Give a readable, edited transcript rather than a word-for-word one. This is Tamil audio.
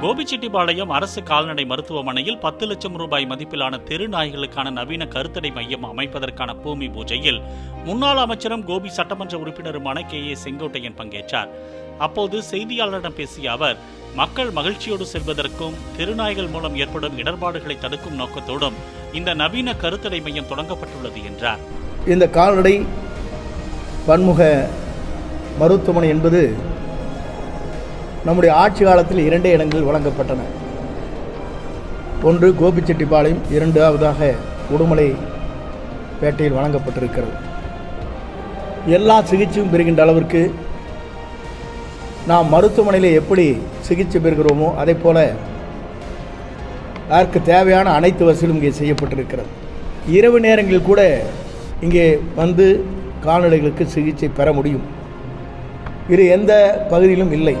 கோபிச்செட்டிப்பாளையம் அரசு கால்நடை மருத்துவமனையில் 10 லட்சம் ரூபாய் மதிப்பிலான தெரு நாய்களுக்கான நவீன கருத்தடை மையம் அமைப்பதற்கான பூமி பூஜையில் முன்னாள் அமைச்சரும் கோபி சட்டமன்ற உறுப்பினருமான KA செங்கோட்டையன் பங்கேற்றார். அப்போது செய்தியாளரிடம் பேசிய அவர், மக்கள் மகிழ்ச்சியோடு செல்வதற்கும் தெருநாய்கள் மூலம் ஏற்படும் இடர்பாடுகளை தடுக்கும் நோக்கத்தோடும் இந்த நவீன கருத்தடை மையம் தொடங்கப்பட்டுள்ளது என்றார். இந்த கால்நடை பன்முக மருத்துவமனை என்பது நம்முடைய ஆட்சி காலத்தில் 2 இடங்கள் வழங்கப்பட்டன. ஒன்று கோபிச்செட்டிப்பாளையம், இரண்டாவதாக உடுமலைப்பேட்டையில் வழங்கப்பட்டிருக்கிறது. எல்லா சிகிச்சையும் பெறுகின்ற அளவிற்கு நாம் மருத்துவமனையில் எப்படி சிகிச்சை பெறுகிறோமோ அதே போல் அதற்கு தேவையான அனைத்து வசதியும் இங்கே செய்யப்பட்டிருக்கிறது. இரவு நேரங்களில் கூட இங்கே வந்து கால்நடைகளுக்கு சிகிச்சை பெற முடியும். இது எந்த பகுதியிலும் இல்லை.